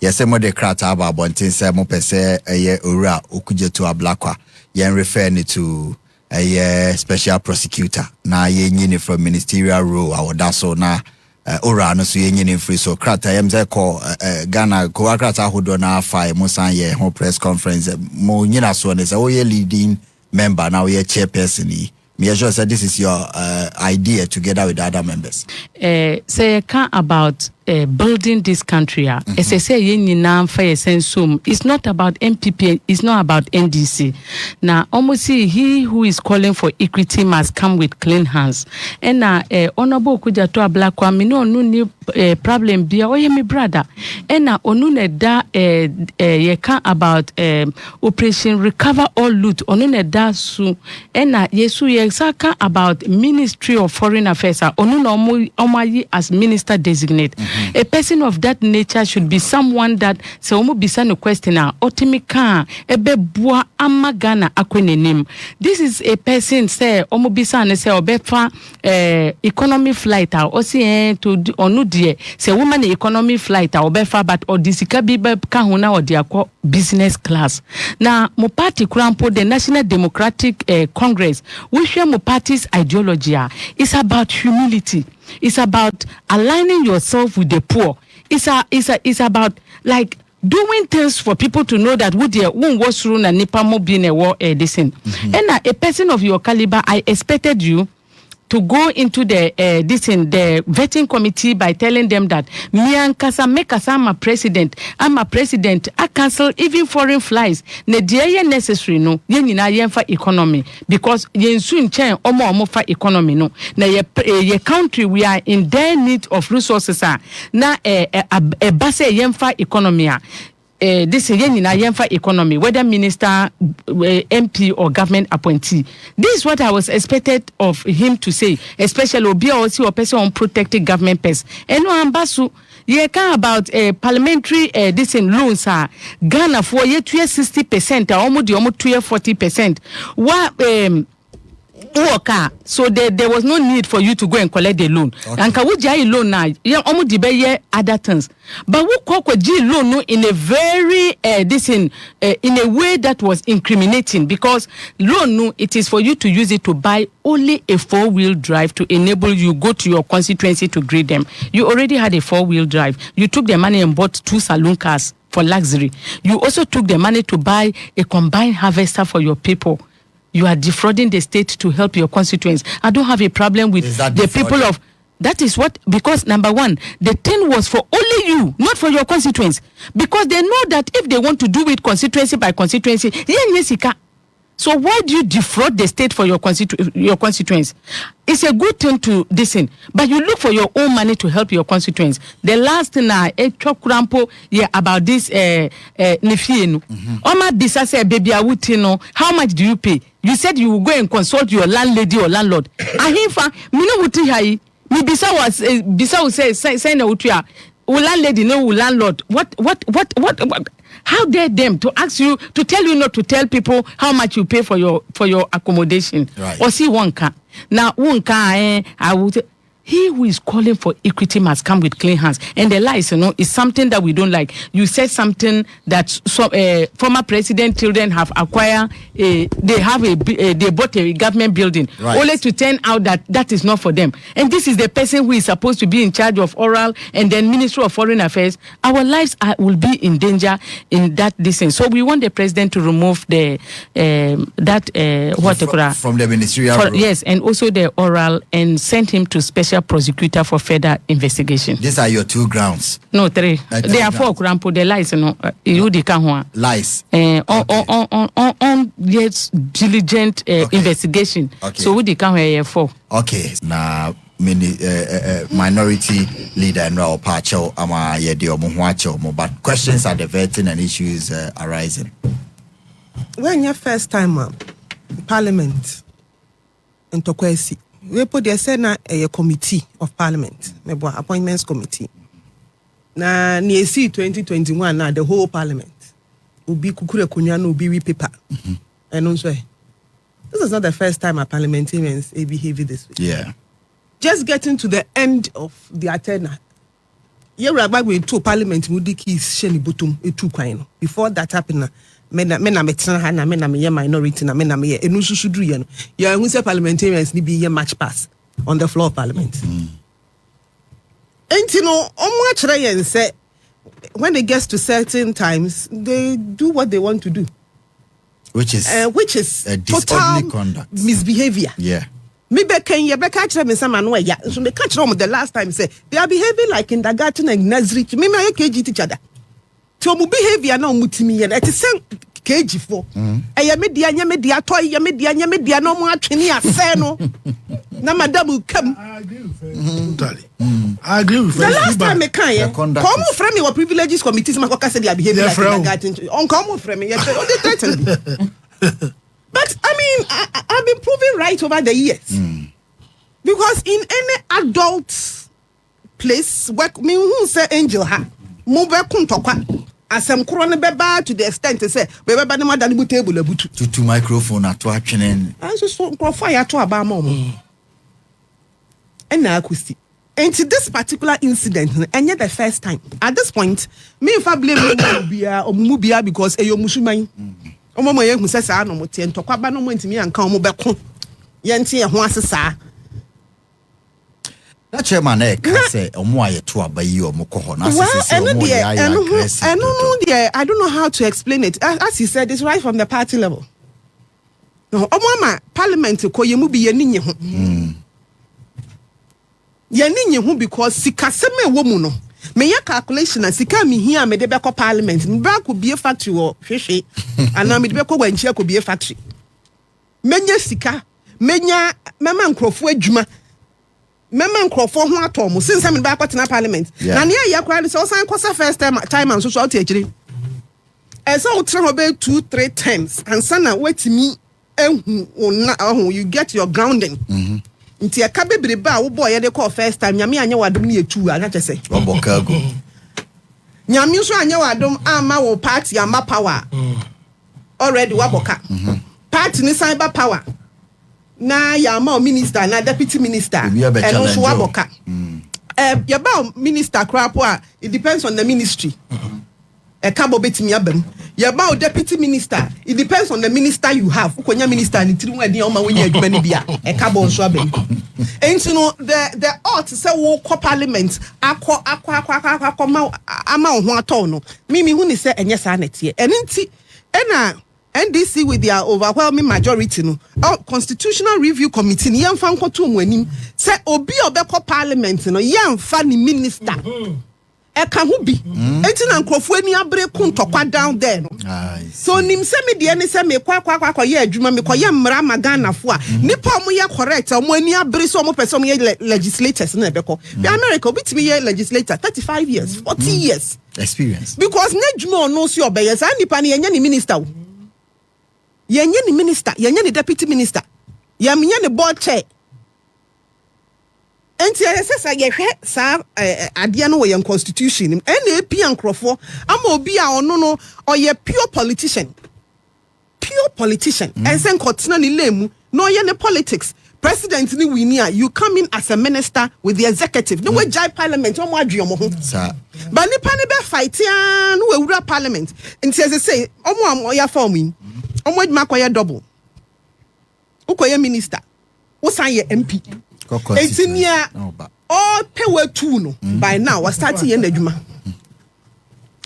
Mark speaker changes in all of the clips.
Speaker 1: Yes, mo de krata aba bontin say mo pese eye owura Okudzeto Ablakwa. Yen refer ni to a special prosecutor. Na ye nyini from ministerial role awodaso na ora no so ye nyini free so krata yem say call Ghana ko krata hodo na fa mo san ye ho press conference mo nyina so ne say wo ye leading member now ye chairperson ni. Me sure say this is your idea together with the other members.
Speaker 2: Say about building this country. As I say, it's not about MPP, it's not about NDC. Now, almost he who is calling for equity must come with clean hands. And Honorable Okudzeto Ablakwa, me no problem be my brother. And onune da ye can about Operation Recover All Loot. Onune da su. And yesu ye saka about Ministry of Foreign Affairs. Onune omayi as minister designate. A person of that nature should be someone that se omo bisa no questioner otimika ebe bua amagana akwenenim. This is a person say omo bisa ne say obefa economy flight or say to onu die say woman economy flight obefa but odisika bi ka hona odi akọ business class. Now mo party krampo the National Democratic Congress we share mo party's ideology is about humility. It's about aligning yourself with the poor. It's about like doing things for people to know that would was through and nipa mo being a war edition. And a person of your caliber, I expected you to go into the the vetting committee by telling them that me and Kasa make us I'm a president, I cancel even foreign flights. Ne dear necessary no yenina yenfa economy because yen soon chen omo fa economy no. Na ye country we are in dire need of resources na a base yenfa economy this is yenfa economy, whether minister, MP or government appointee. This is what I was expected of him to say, especially Obi also a person on protected government person. And no ambasu ye can about parliamentary this in loans Ghana for ye 60% almost 40%. What so there was no need for you to go and collect the loan. And can we jai loan now? Yeah, almost the other things. But we call loan no in a very in a way that was incriminating because loan no it is for you to use it to buy only a 4-wheel drive to enable you go to your constituency to greet them. You already had a 4-wheel drive. You took the money and bought 2 saloon cars for luxury. You also took the money to buy a combined harvester for your people. You are defrauding the state to help your constituents. I don't have a problem with the people of... That is what... Because, number one, the thing was for only you, not for your constituents. Because they know that if they want to do it constituency by constituency, so why do you defraud the state for your constituents? It's a good thing to listen, but you look for your own money to help your constituents. The last thing about this Nefienu. Oma Bisa say baby awutino, how much do you pay? You said you will go and consult your landlady or landlord. Ahifa, me no wuti hai. Me Bisa was Bisa will say na wutia. Landlady no landlord. What? How dare them to ask you to tell you not to tell people how much you pay for your accommodation? Right. Or see one car. Now one car I would. He who is calling for equity must come with clean hands. And the lies, is something that we don't like. You said something that former president children have acquired. They bought a government building, right, only to turn out that is not for them. And this is the person who is supposed to be in charge of oral and then Ministry of Foreign Affairs. Our lives will be in danger in that distance. So we want the president to remove the from
Speaker 1: the ministerial.
Speaker 2: Yes, and also the oral and send him to special prosecutor for further investigation.
Speaker 1: These are your 2 grounds.
Speaker 2: No, 3. There are 4 grounds. The lies, lies. On yes, diligent investigation. Okay. So we can hear 4. Okay.
Speaker 1: Now, minority leader and Rao Pacho ama yedio muhuacho, but questions are diverting and issues arising.
Speaker 3: When your first time Parliament in Tokwesi. We put the Senate a committee of Parliament, maybe appointments committee. Na NEC 2021 na the whole Parliament will be kukure kunyano will be paper. And also, this is not the first time a parliamentarians behave this way.
Speaker 1: Yeah.
Speaker 3: Just getting to the end of the agenda, you were back with 2 Parliament would the keys Shelly Butum, a 2 coin. Before that happened, men are metan, men are minority, and men are me, and also should do. Yeah, who say parliamentarians need be a match pass on the floor of Parliament. And you know, on much Ryan say, when it gets to certain times, they do what they want to do. Which is
Speaker 1: a disorderly conduct,
Speaker 3: misbehavior.
Speaker 1: Yeah.
Speaker 3: Maybe can you catch them in some manner? Yeah, so they catch them the last time say they are behaving like kindergarten and nursery. Maybe I KG teacher that. So my behavior now mutimi and it is same KG4. I media toy, media no more training a no. Na madam will come.
Speaker 4: I agree with totally. I agree with
Speaker 3: the last time I can come from your privileges committees. My coca said they are behaving like kindergarten. On come from me, yes, they threaten me. But I mean, I've been proven right over the years. Because in any adult place, work me who say angel ha, move kuntokwa. As I'm corona beba to the extent to say, beba no more than the table
Speaker 1: to microphone at watching.
Speaker 3: I just fire to about mom. And now akusti. And to this particular incident, and yet the first time. At this point, me if I blame Mubia because a Yomushuman. Omo ye hu sesa no motie ntokwa ba no mo ntimi anka omo beko ye ntie ho asesa
Speaker 1: that chairman ka say omo ayeto abayi omo koho na asese omo ya aggressive
Speaker 3: I don't know how to explain it. As he said, it's right from the party level. No omo ma parliament ko ye mu bi ye ninye ho ye ninye ho because sikaseme wo mu no me ya calculation and sika me here me de be parliament me ba ko be factory wo hwehwe ana me de be ko gwanchia ko be factory menya sika menya mema nkrofo adwuma mema nkrofo ho atom since me ba kwatena parliament na ne ya kwara so san kosa first time am so out akire e so utre ho be 2-3 times and sana wetimi ehu you get your grounding nti e ka bebre ba wo boy de call first time nyame anya wadom ne etu anya chese
Speaker 1: obokago
Speaker 3: nyame so anya wadom ama wo party ama power already waboka party ni cyber power na ya ma minister na deputy minister and also waboka ya ba minister crap it depends on the ministry e ka bo betimi abam ya ba deputy minister it depends on the minister you have ukonya minister ni tiri wadi o ma wonya adwuma ni bia e ka bo nso abam and you know the ought say wo ko parliament akọ ma ama ho ato no me hu ni say enye sa na tie enti na NDC with their overwhelming majority no constitutional review committee ni yemfa nkoto mu anim say obi obekọ parliament no yemfa ni minister eka ho bi enti na nkrofo ani abre kuntokwa down there no so nim se me de ne se me kwa ye adwuma me koye mmra magana fo a nipa mo ye correct mo ani abre so mo person ye legislators na ebeko be America obitimi ye legislator 35 years 40 years
Speaker 1: experience
Speaker 3: because na adwuma no so obeye sa nipa ne yenye ni minister yenye ni minister yenye ni deputy minister yenye ni board chair. Enti esesa ye hwe sa ade no wo constitution NAP ankrofo ama obi a ono no oye pure politician ensen kotena ni lemu no ye ne politics president ni winia you come in as a minister with the executive no we jai parliament o mo adwuomo ho ba nipa ne be fight ya no we wura parliament enti say omo ya form yin omo adwuma koye double ukoye minister wo san ye MP Etinia all power two no by now was starting in the Juma.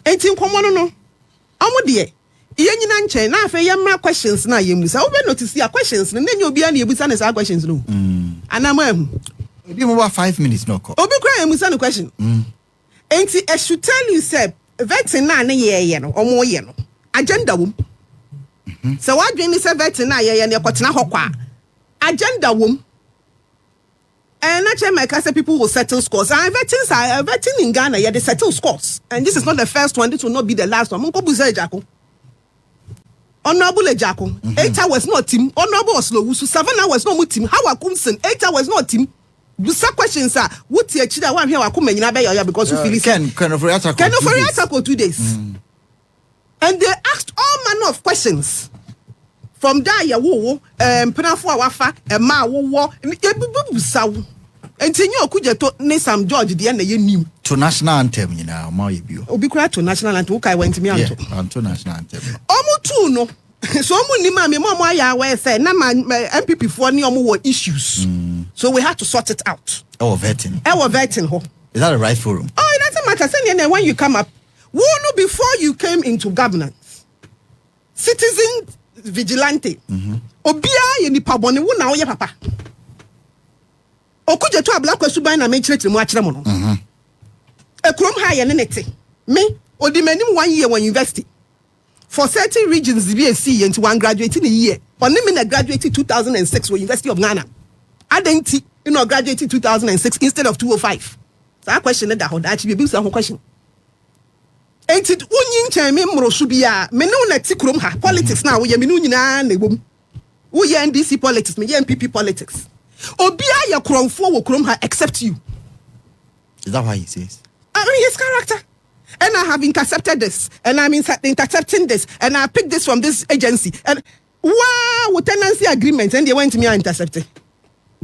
Speaker 3: 18 common no. Amodie. Ye nyina nche na afa ye mra questions na ye musa. Wo be notice your questions no nenya obi na ye busa na questions no. Anama hu.
Speaker 1: Obi mo 5 minutes no ko.
Speaker 3: Obi kra ye musa no question. Enti I should tell you say vetting na ye no omo ye no. Agenda wom. So what dwen ni say vetting na ye no ekotena hokwa. Agenda wom. And actually, my say people will settle scores. And vetting in Ghana, yeah, they settle scores. And this is not the first one. This will not be the last one. Honorable Ejako. 8 hours not team. Honorable Oslo. 7 hours no team. How Akumsen. 8 hours not team. Busa questions are what you chida one here Akume Yinabe because you feel it.
Speaker 1: Can of Riatako
Speaker 3: 2 days. And they asked all manner of questions. From there, ya wo penafo wafa ma wo busawo And Senor Okudzeto ne Sam George the end new
Speaker 1: to national anthem, you know, my view.
Speaker 3: Obi kura to national anthem. Okay, went to me
Speaker 1: and to national anthem.
Speaker 3: Omo no. So omo ni mama mama ya we say na MPP for ni omo issues. So we had to sort it out. Vetting ho.
Speaker 1: Is that the right forum?
Speaker 3: Oh, it doesn't matter. Say when you come up, before you came into governance, citizen vigilante. Obia ye ni pabone wo na wo ye papa. Okudzeto Ablakwa suban na me chire mu akire mo no. Ekrom ha ye ne nete. Me odi manim 1 year when university. For certain regions the BSc into one graduate in a year. Only me na graduated 2006 with University of Ghana. Adenti graduated 2006 instead of 2005. So that question that ho actually be some question. Enti unyin chan me mrosu bia me no na ti krom ha politics na wo ye me no nyina na ebom. Wo ye NDC politics, me ye MPP politics. Obia ye kromfo wo krom ha except you.
Speaker 1: Is that why he says?
Speaker 3: I mean his character. And I have intercepted this, and I'm intercepting this, and I picked this from this agency. And wow, with tenancy agreements, and they went to me and intercepted.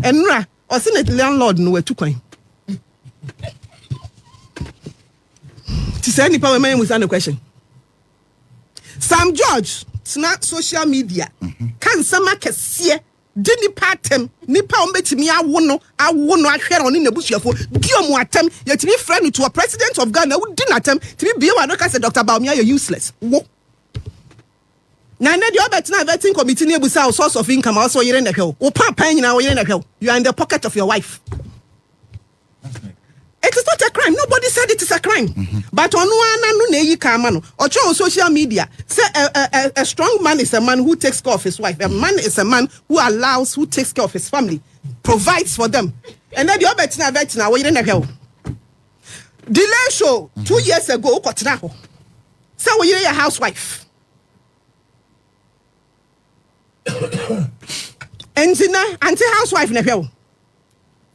Speaker 3: And or seen landlord no way to coin. To say any power man with any question. Sam George, it's not social media. Can some make a see? Didn't pattern nipa ombetimi awono ahwere on in the bush for giom atem yet to be friend to a president of Ghana who didn't attempt to be one say Dr. Baumia you're useless. Now the other vetting committee near source of income also you're in the hell. Or papa you are in the pocket of your wife. It is not a crime. Nobody said it is a crime. But on one or social media, say a strong man is a man who takes care of his wife. A man is a man who takes care of his family, provides for them. And then the other now, we're in the hell. Delay show 2 years ago, so we're a housewife. And anti-housewife in the hell.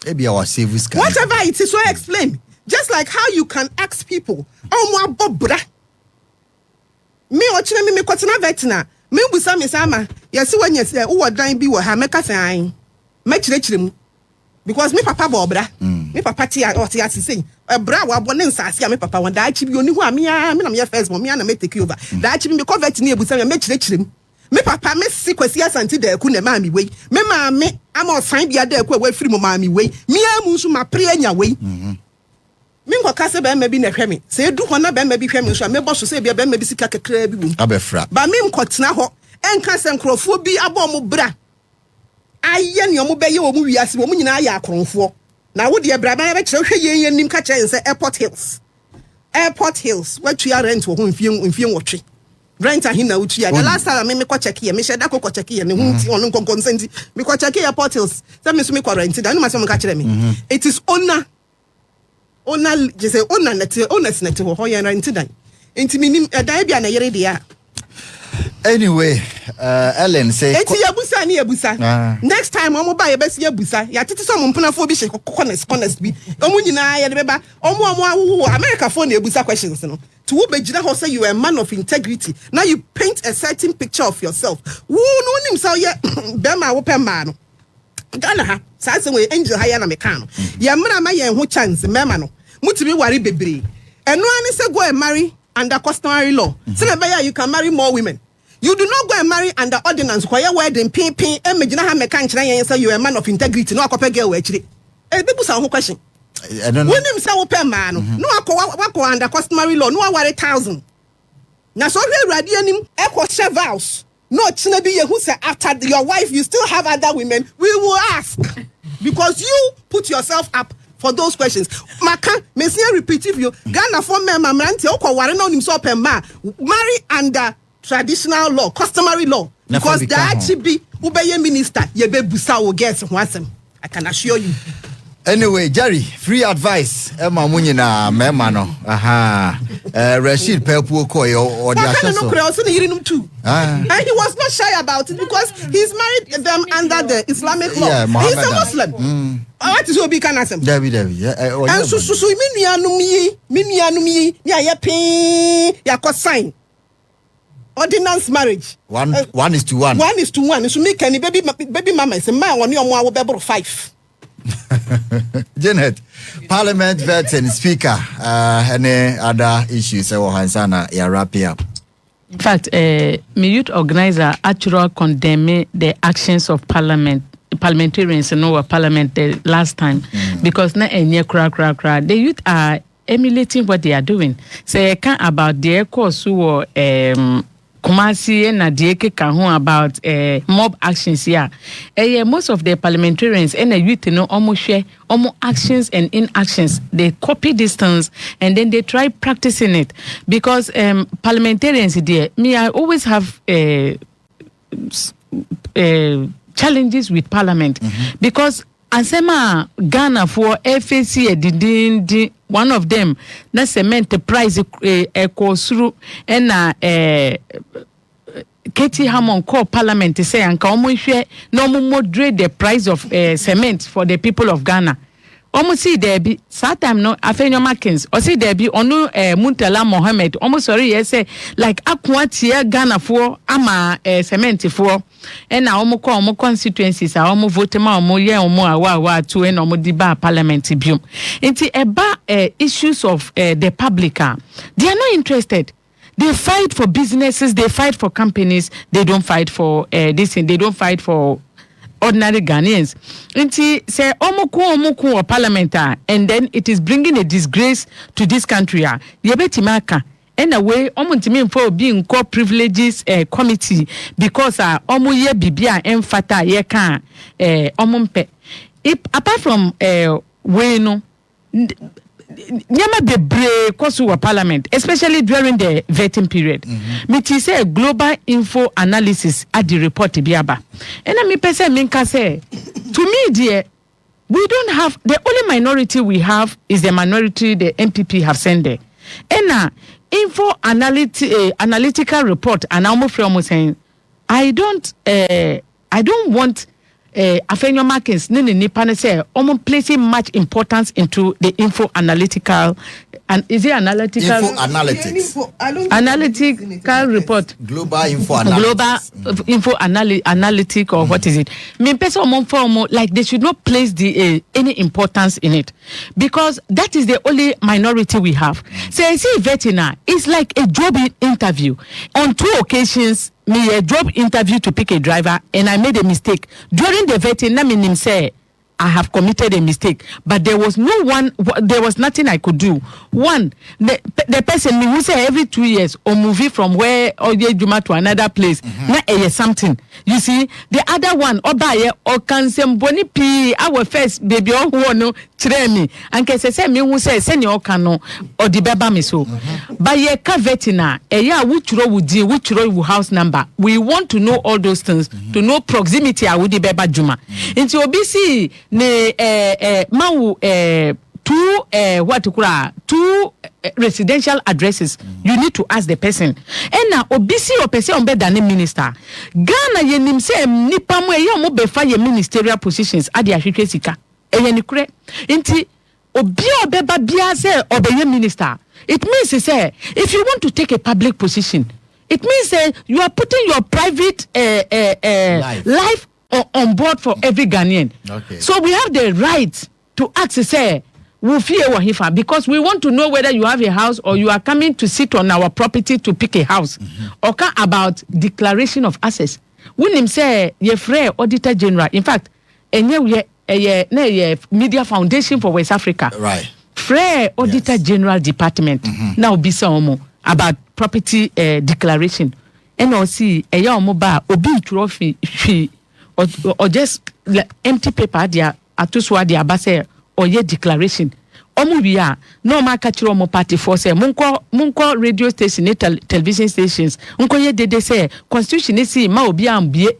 Speaker 3: Whatever it is, so explain. Just like how you can ask people, oh, my bobra. Me watching me kwatena vetina. Me busa me sama. Yes, when you say, oh, dying be what I make a sign. Make because me papa bobra. Me papa tia or tia say, a bra wa bonin sasia me papa one die chibi only who me am your first one, me and make take over. That chibi me cover to me busa make me papa me si kwasi asante da ku na maami we me maame ama osan bia da ku we free mo maami we me amu nso ma pre anya we me nkoka se be ma bi na hwe me se edu ho na be ma bi hwe me nso me boso se bia be ma bi sika kakra bi bu
Speaker 1: abefra
Speaker 3: ba me nkotena ho enka se nkrofo bi abo mo bra aye ne omo be ye omo wiase omo nyina ya akronfo na wo de bra ba be kire hwe ye nim ka kire se airport hills what you are rent wo ho mfie wotwe rent him na uchi ya the last time me ko check here me sheda ko check here ne hunti on consent me ko check here portals say me so me ko rent da no ma so me ka kire me it is owner just say owner net owners net ho ya rent dan enti me nim da bia na yere dia
Speaker 1: anyway Ellen say
Speaker 3: enti yabusa ni yabusa next time omo ba yebesi yabusa ya tete so mo mpana fo bi she honest bi omo nyina ya de beba omo awu America phone yabusa questions no to who begina ho say you are a man of integrity. Now you paint a certain picture of yourself. Who no nim so ye bema wo pema no. Gana ha say we angel higher na mekano. Ya mra ma ye ho chance mema no. Mutimi wari bebre. Eno ani say go and marry under customary law. Say na you can marry more women. You do not go and marry under ordinance. Kwa ye wedding pin e megina ha meka nkyina ye say you are a man of integrity. No akope girl we akire. People say ho question.
Speaker 1: I don't know.
Speaker 3: When him say open man, no wako under customary law, no 1,000. Na so we ready anim equal vows. No chine bi ye who say after your wife you still have other women, we will ask. Because you put yourself up for those questions. Maka, me say repetitive you. Ghana for men mamranti okwa ware na onim so open man. Marry under traditional law, customary law. Because that should be ubeye minister, ye be busa wo get wansem. I can assure you.
Speaker 1: Anyway, Jerry, free advice. Emma Munina, Memano. Aha. Rashid Pelpu Koyo or the
Speaker 3: and he was not shy about it because he's married them under the Islamic law. Yeah, he's a Muslim. What is your big canasm?
Speaker 1: Debbie.
Speaker 3: And so minianumi, ya cosign. Ordinance marriage.
Speaker 1: 1 is to 1.
Speaker 3: 1 is to 1. So me can baby mama is a man when you are 5.
Speaker 1: Janet, Parliament vetting Speaker, any other issues or Hansana, ya wrap up.
Speaker 2: In fact, my youth organizer actually condemned the actions of parliamentarians in our parliament the last time because na enye kra. The youth are emulating what they are doing. Say can about their course who Kumasi na dieke kahon about mob actions here. Most of the parliamentarians and the youth almost share almost actions and inactions. They copy these things and then they try practicing it because parliamentarians there. I always have challenges with Parliament because Ansema Ghana for FAC one of them na cement the price goes through and Katie Hammond call Parliament to say and come no moderate the price of cement for the people of Ghana. Almost see there be time no Afenyo Markins or see there be onu Muntala Mohammed almost sorry yes say like Akwatia Ghana for ama cement for and now omo constituencies are omo vote ma omo ye omo awa to and omo diba parliament bium inti eba issues of the public they are not interested. They fight for businesses, they fight for companies, they don't fight for this and they don't fight for ordinary Ghanaians. Inti say omuku or parliament and then it is bringing a disgrace to this country. Yebeti maka and away omuntimi for being core privileges committee because omu ye bibia emfata ye kan omumpe. Apart from we no nyama bebre kosu wa parliament especially during the vetting period me say global info analysis at the report biaba and me person minka say to me dear we don't have the only minority we have is the minority the MPP have sent there and info analytical report and I'm from saying I don't want Afenyo Markins nini nipa say placing much importance into the info analytical and is it analytical
Speaker 1: info analytics
Speaker 2: analytical report
Speaker 1: global info analytics
Speaker 2: analytic or what is it me person like they should not place the any importance in it because that is the only minority we have. Say see Vetina it's like a job interview on 2 occasions. Me a job interview to pick a driver and I made a mistake. During the vetting, Naminim say I have committed a mistake, but there was nothing I could do. One, the person me who say every 2 years or movie from where Oye Juma to another place, na something. You see, the other one, Obaye or Kansem Boni P, our first baby or who no tremi, and can say me who say send your cano or the baba me so. But ye cavetina, which row would deal, which row will house number. We want to know all those things, to know proximity with the baba Juma. Into OBC ne mau two residential addresses you need to ask the person and now obisi or person on better than minister Ghana yenim say nipa mo e mo befa ye ministerial positions ade ahwehwe sika eyeni kure nti obi obeba bia say obeye minister it means say if you want to take a public position it means you are putting your private life on board for every Ghanaian. Okay. So we have the right to ask, say, because we want to know whether you have a house or you are coming to sit on our property to pick a house. Or about declaration of assets. When him say, ye free Auditor General, in fact, and ye Media Foundation for West Africa.
Speaker 1: Right.
Speaker 2: Free Auditor General Department. Now be some about property declaration. And also, obi trophy or just empty paper dia atuswa dia base or ye declaration omu bia no ma ka kire omo party for say munko radio station television stations unko ye dede say constitution is ma obi ambie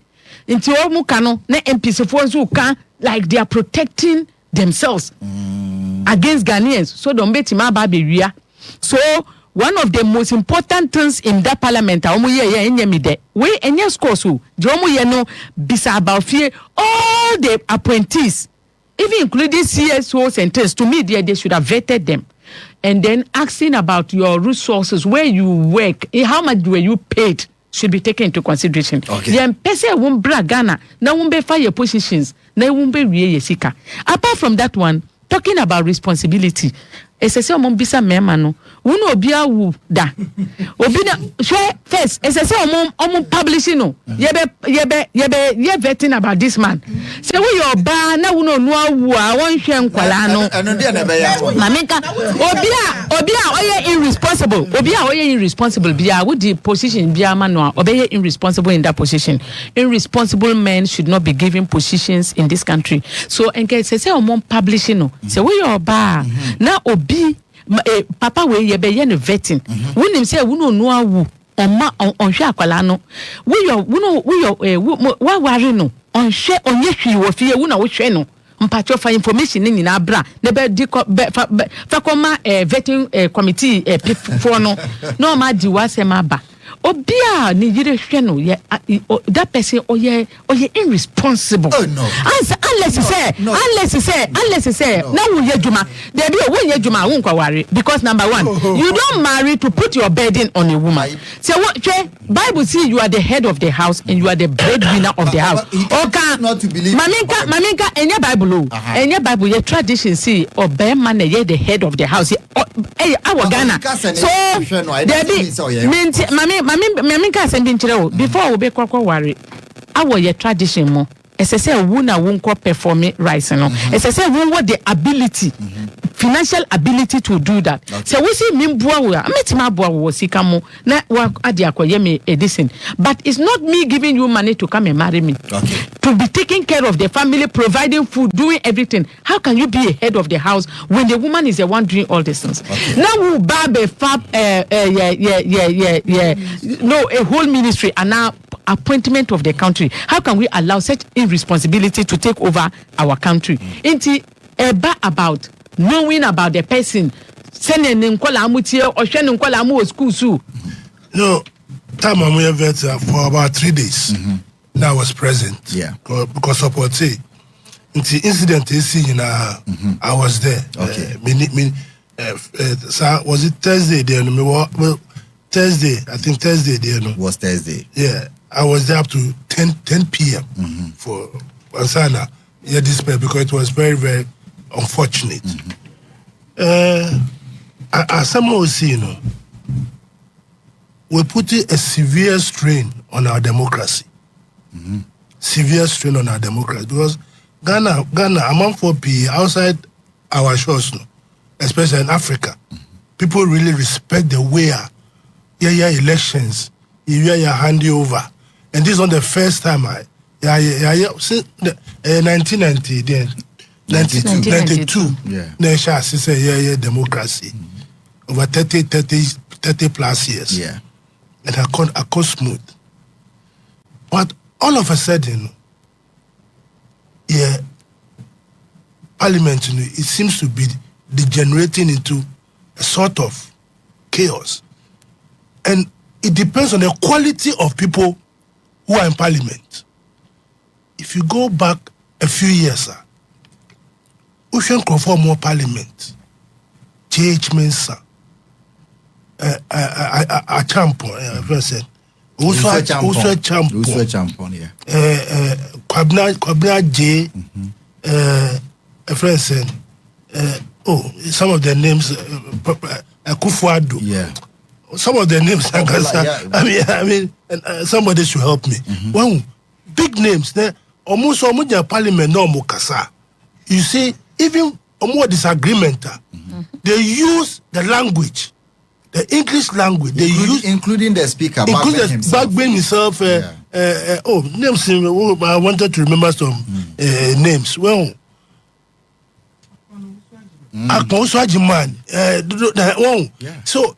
Speaker 2: nti omu kano na MPs for so kan like they are protecting themselves against Ghanaians so don't bet ma ba be wia so one of the most important things in that parliament omu ye enyemi de we enye scores who jomu ye no bisa about fear all the appointees even including CSOs and tests to me they should have vetted them and then asking about your resources where you work how much were you paid should be taken into consideration.
Speaker 1: Okay.
Speaker 2: The empese won bra Ghana, na won be fire positions, na won be wie yesika. Apart from that one, talking about responsibility, esese omon bisa mema no, wonu obi awu da. Obi na share first, esese omon publishing no. Ye vetting about this man. Say we your ba na wonu onu awu a won hwe nkwala no.
Speaker 1: Eno dia na be ya.
Speaker 2: Mamenka obi a oye irresponsible. Obi a oye irresponsible bia with the position bia ma no obe irresponsible in that position. Irresponsible men should not be given positions in this country. So enke say omon publishing no. Say we your ba na obi papa we ye be ye no vetting. Wonim say wo no no awu oma onhwe akwala no. We your wa ware no onhwe onye hwi wo fie wo na wo hwe no. Mpacho for information ni na bra ne be di fa koma vetting committee for no ma di wasema ba obia ni yire hwe no ye that person oye irresponsible.
Speaker 1: Oh no.
Speaker 2: Unless you say now we ye juma there be we ye juma won kware because number one you don't marry to put your burden on a woman. Say what Bible say you are the head of the house and you are the breadwinner of the house. Okay,
Speaker 1: not to believe
Speaker 2: maminka enya Bible your tradition say obe man ye the head of the house our Ghana. So there be maminka send in chire before we be kwakwa ware our your tradition mo esese wu na won ko perform right no esese won what the ability financial ability to do that. So we see mimboa we ametima boa wo sika mo na wa ade akoye me edison, but it's not me giving you money to come and marry me.
Speaker 1: Okay.
Speaker 2: To be taking care of the family, providing food, doing everything. How can you be a head of the house when the woman is the one doing all these things? Okay. Now we babe fab no a whole ministry and now appointment of the country. How can we allow such irresponsibility to take over our country? Inti about knowing about the person sending nkola amutie or hwe nkola amu school so.
Speaker 4: No, time I'm here for about 3 days. Now I was present.
Speaker 1: Yeah.
Speaker 4: Because of what say the incident is seen I was there.
Speaker 1: Okay.
Speaker 4: So was it Thursday there? Well, Thursday, I think Thursday there. No.
Speaker 1: Was Thursday.
Speaker 4: Yeah. I was there up to 10 p.m. For Ansana. Yeah, despair because it was very, very unfortunate. As someone will see, we're putting a severe strain on our democracy. Severe strain on our democracy because Ghana among 4P outside our shores, especially in Africa, people really respect the way elections, hand over. And this is not the first time since 1990 then 92 nation say democracy over 30 plus years.
Speaker 1: Yeah.
Speaker 4: And I can't smooth. But all of a sudden, Parliament, it seems to be degenerating into a sort of chaos. And it depends on the quality of people who are in Parliament. If you go back a few years, we should conform more Parliament. J.H. Mensah, a champion, person. Also champion,
Speaker 1: yeah.
Speaker 4: Kwabna J, a friend said, some of their names, Kufuado.
Speaker 1: Yeah.
Speaker 4: Some of their names, I mean, somebody should help me. Well, big names, almost Parliament no mukasa. You see, even more disagreement, they use the language, the English language. They use
Speaker 1: including the speaker,
Speaker 4: including himself. Names. I wanted to remember some names. Well, so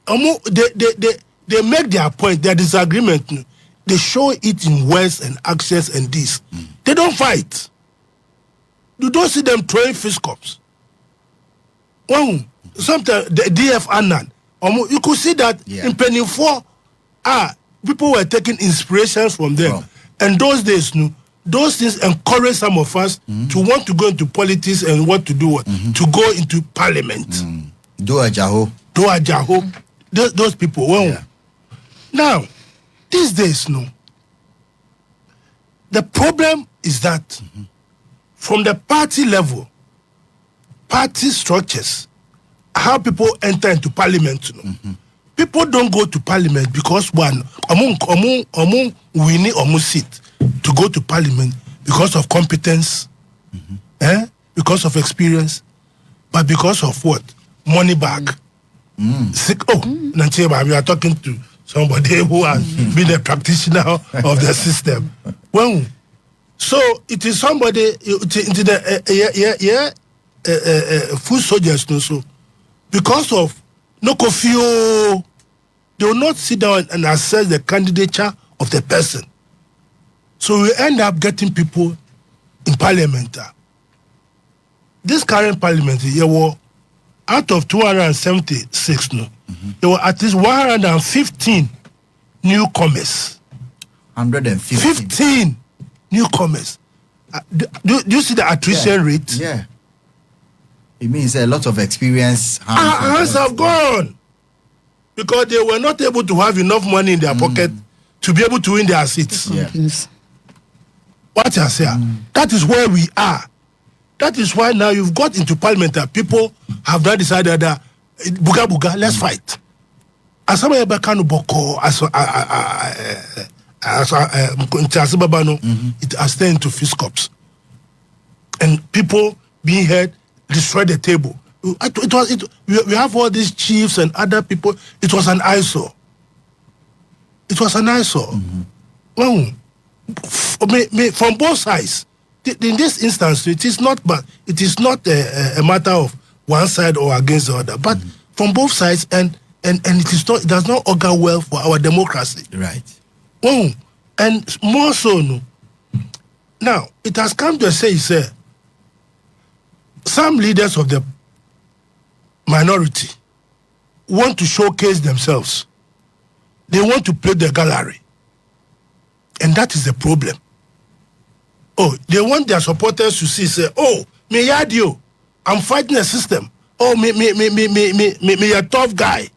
Speaker 4: they make their point, their disagreement. They show it in words and actions and this. They don't fight. You don't see them throwing fist cups. Well, sometimes the DF Annan, you could see that in Penny 4, people were taking inspirations from them. Oh. And those days, those things encourage some of us to want to go into politics and what to do, to go into Parliament.
Speaker 1: Do a jaho.
Speaker 4: Those people. Well, now, These days, no. The problem is that from the party level, party structures, how people enter into parliament, you know, people don't go to parliament because one, we need seat to go to parliament because of competence, because of experience, but because of what? Money back. We are talking to somebody who has been a practitioner of the system. Well, so it is somebody into the food soldiers, no, so because of no coffee, they will not sit down and assess the candidature of the person. So we end up getting people in parliament. This current parliament, there were out of 276, no, there were at least 115 newcomers. 115 newcomers. Do you see the attrition rate?
Speaker 1: Yeah. It means a lot of experience.
Speaker 4: Hands have gone because they were not able to have enough money in their pocket to be able to win their seats.
Speaker 1: Yeah.
Speaker 4: What I say, that is where we are. That is why now you've got into parliament that people have now decided that buga, let's fight. As some Kanu Boko, it has turned into fist cups. And people being heard destroy the table. We have all these chiefs and other people. It was an eyesore. Well, from both sides. In this instance, it is not a matter of one side or against the other, but from both sides, and it does not augur well for our democracy.
Speaker 1: Right.
Speaker 4: Oh, and more so, no. Now it has come to say, some leaders of the minority want to showcase themselves. They want to play the gallery, and that is the problem. Oh, they want their supporters to say, oh, me yadio, I'm fighting the system. Oh, me a tough guy.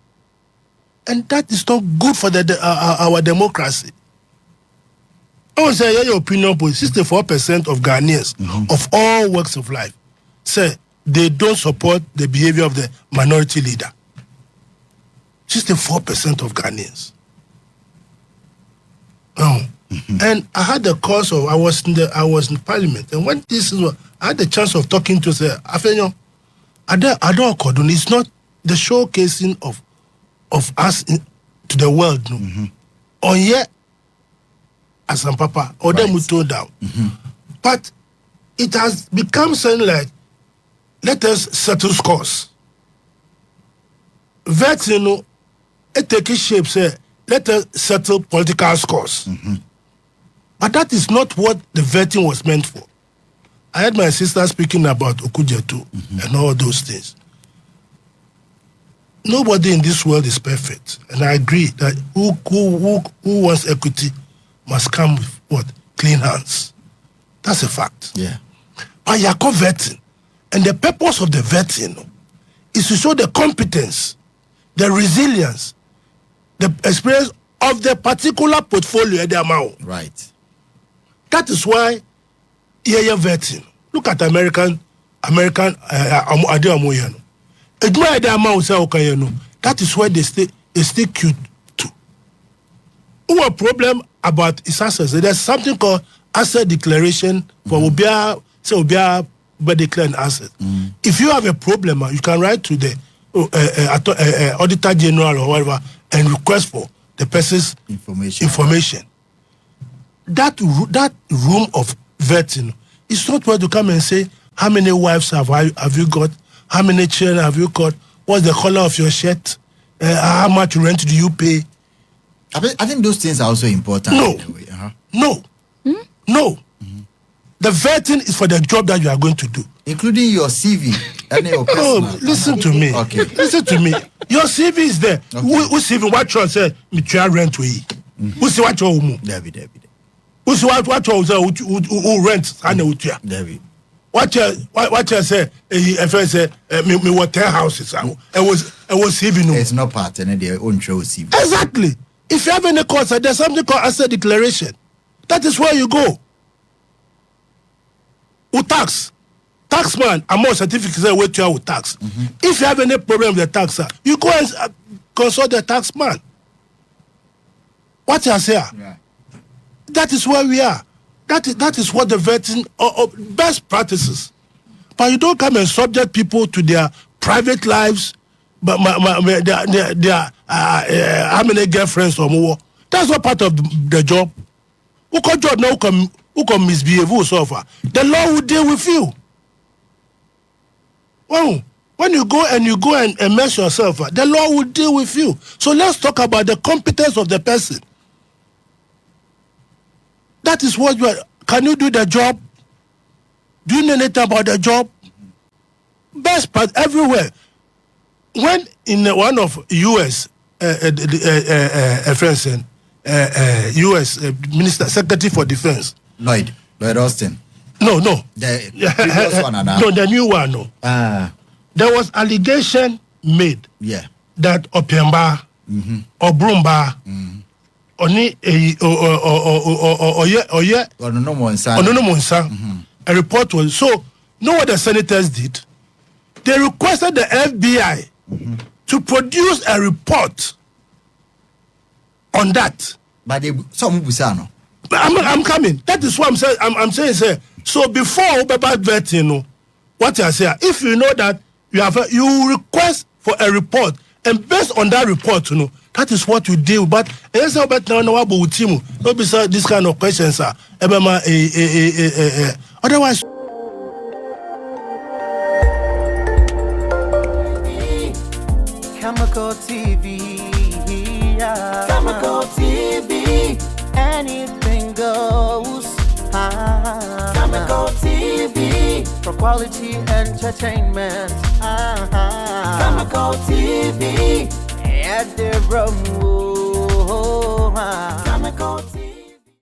Speaker 4: And that is not good for our democracy. I want to say your opinion, but 64% of Ghanaians of all walks of life say they don't support the behavior of the minority leader. 64% of Ghanaians. Oh. And I had the course of I was in parliament, and when I had the chance of talking to say, Afenyo, it's not the showcasing of us to the world, no. On here, as some papa, or them we told down. But it has become something like, let us settle scores. That, you know, it takes shape, say, let us settle political scores. But that is not what the vetting was meant for. I heard my sister speaking about Okudzeto and all those things. Nobody in this world is perfect. And I agree that who wants equity must come with what? Clean hands. That's a fact.
Speaker 1: Yeah.
Speaker 4: But you are vetting. And the purpose of the vetting is to show the competence, the resilience, the experience of the particular portfolio at the amount.
Speaker 1: Right.
Speaker 4: That is why you're vetting. Look at American Adeomoyano. That is why they stay cute too. Who a problem about its assets? There's something called asset declaration for Obia but declare an asset. If you have a problem, you can write to the Auditor General or whatever and request for the person's information. That room of vetting is not where to come and say, how many wives have you got? How many children have you got? What's the color of your shirt? How much rent do you pay?
Speaker 1: I think those things are also important.
Speaker 4: No.
Speaker 1: In a way.
Speaker 4: No. The vetting is for the job that you are going to do.
Speaker 1: Including your CV.
Speaker 4: No, listen to me.
Speaker 1: Okay.
Speaker 4: Listen to me. Your CV is there.
Speaker 1: Okay.
Speaker 4: Who CV what you say? Me try rent we. Who see what you
Speaker 1: David.
Speaker 4: Who see what you say? Who rent?
Speaker 1: David.
Speaker 4: What you say? If I say me what 10 houses. I was CV no.
Speaker 1: It's not part and their own show CV.
Speaker 4: Exactly. If you have any concern, there's something called asset declaration. That is where you go. With taxman, I'm more certificate say wait you with tax. If you have any problem with the taxer, you go and consult the taxman. What you say? Yeah. That is where we are. That is what the vetting best practices. But you don't come and subject people to their private lives, but their how many girlfriends or more. That's not part of the job. Who can job now? Who can misbehave? Who suffer? The law will deal with you. Well, when you go and mess yourself, the law will deal with you. So let's talk about the competence of the person. That is what you are. Can you do the job? Do you know anything about the job? Best part everywhere. When in one of U.S. U.S. Minister Secretary for Defense,
Speaker 1: Lloyd Austin.
Speaker 4: No.
Speaker 1: The previous one,
Speaker 4: no, the new one. No. There was allegation made.
Speaker 1: Yeah.
Speaker 4: That Opiamba or Brumba. Oni a report was so. Know what the senators did? They requested the FBI to produce a report on that.
Speaker 1: But some busano.
Speaker 4: I'm coming. That is what I'm saying. I'm saying, sir. So before about vetting, what I say, if you know that you request for a report, and based on that report, that is what you deal. But this kind of questions, sir. Otherwise.
Speaker 5: Khemical TV, yeah. Khemical TV, anything goes. Khemical TV, for quality entertainment. Khemical TV, at the room.